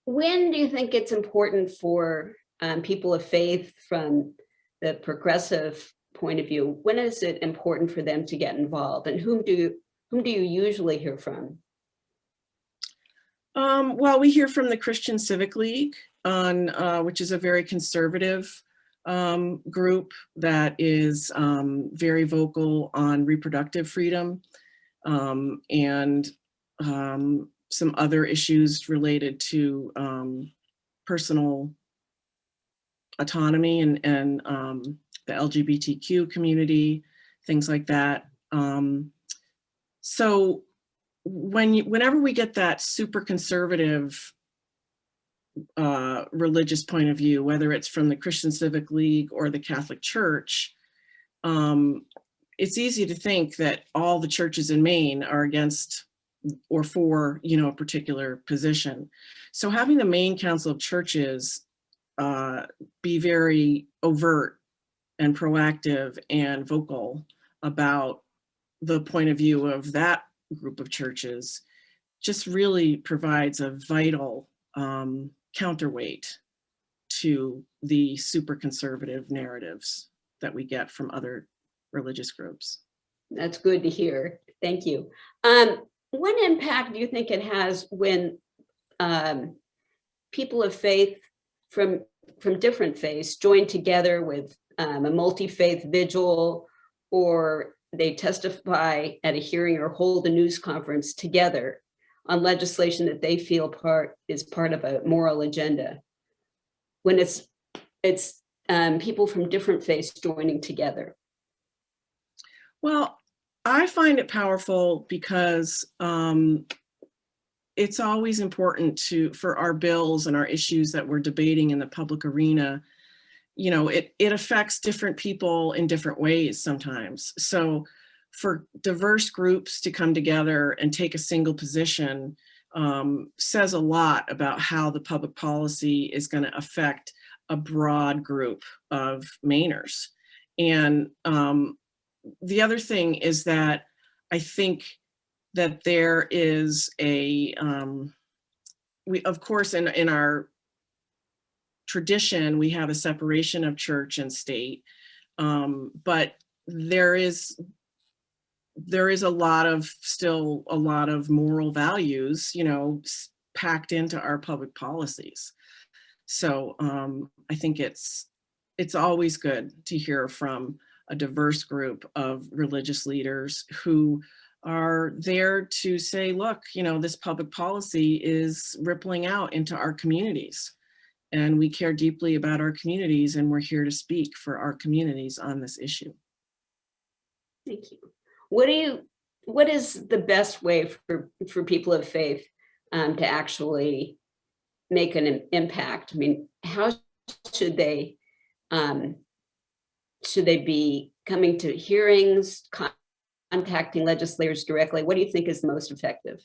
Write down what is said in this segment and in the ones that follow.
When do you think it's important for people of faith from the progressive point of view? When is it important for them to get involved, and whom do you usually hear from? Well, we hear from the Christian Civic League, on which is a very conservative group that is very vocal on reproductive freedom, and some other issues related to personal autonomy and the LGBTQ community, things like that. So whenever we get that super conservative religious point of view, whether it's from the Christian Civic League or the Catholic Church, it's easy to think that all the churches in Maine are against or for, a particular position. So having the Maine Council of Churches be very overt and proactive and vocal about the point of view of that group of churches just really provides a vital counterweight to the super conservative narratives that we get from other religious groups. That's good to hear. Thank you. What impact do you think it has when people of faith from different faiths join together with a multi-faith vigil, or they testify at a hearing or hold a news conference together on legislation that they feel is part of a moral agenda? When it's people from different faiths joining together. Well, I find it powerful because it's always important for our bills and our issues that we're debating in the public arena. It affects different people in different ways sometimes. So for diverse groups to come together and take a single position says a lot about how the public policy is going to affect a broad group of Mainers. And the other thing is that I think that there is we of course in our tradition we have a separation of church and state, but there is still a lot of moral values packed into our public policies. So I think it's always good to hear from a diverse group of religious leaders who are there to say, look, this public policy is rippling out into our communities, and we care deeply about our communities, and we're here to speak for our communities on this issue. Thank you. What is the best way for people of faith to actually make an impact? I mean, how should they be coming to hearings, contacting legislators directly? What do you think is the most effective?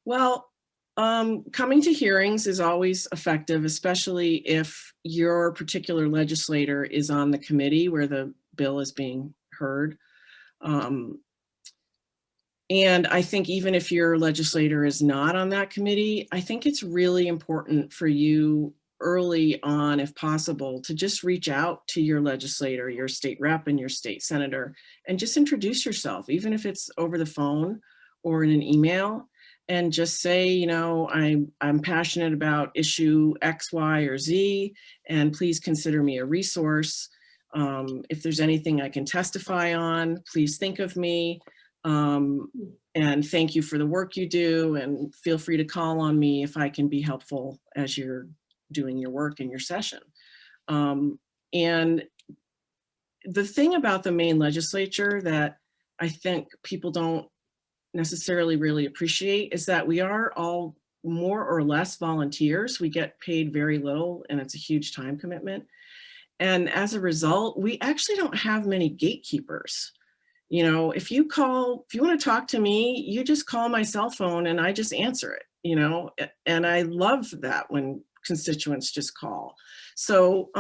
Well, coming to hearings is always effective, especially if your particular legislator is on the committee where the bill is being heard. And I think even if your legislator is not on that committee, I think it's really important for you early on, if possible, to just reach out to your legislator, your state rep and your state senator, and just introduce yourself, even if it's over the phone or in an email, and just say, I'm passionate about issue X, Y, or Z, and please consider me a resource. If there's anything I can testify on, please think of me. And thank you for the work you do, and feel free to call on me if I can be helpful as you're doing your work in your session. And the thing about the Maine legislature that I think people don't necessarily really appreciate is that we are all more or less volunteers. We get paid very little, and it's a huge time commitment. And as a result, we actually don't have many gatekeepers. If you want to talk to me, you just call my cell phone and I just answer it, and I love that when constituents just call. So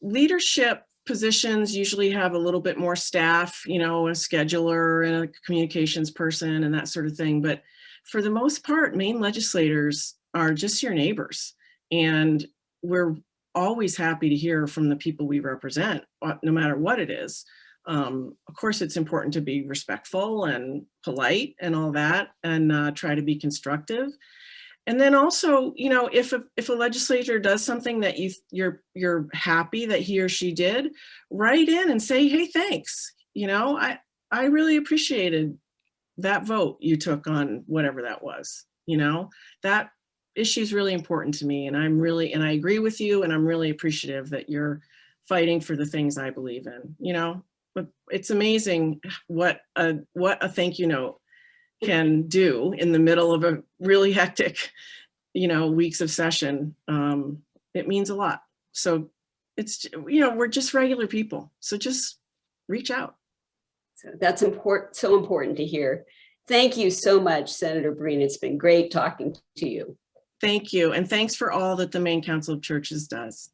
leadership positions usually have a little bit more staff, a scheduler and a communications person and that sort of thing. But for the most part, Maine legislators are just your neighbors. And we're always happy to hear from the people we represent, no matter what it is. Of course, it's important to be respectful and polite and all that, and try to be constructive. And then also, you know, if a legislator does something that you're happy that he or she did, write in and say, hey, thanks. You know, I really appreciated that vote you took on whatever that was. You know, that issue is really important to me, and I agree with you, and I'm really appreciative that you're fighting for the things I believe in. You know, but it's amazing what a thank you note can do in the middle of a really hectic, you know, weeks of session. It means a lot. So it's, you know, we're just regular people. So just reach out. So that's important, so important to hear. Thank you so much, Senator Breen. It's been great talking to you. Thank you. And thanks for all that the Maine Council of Churches does.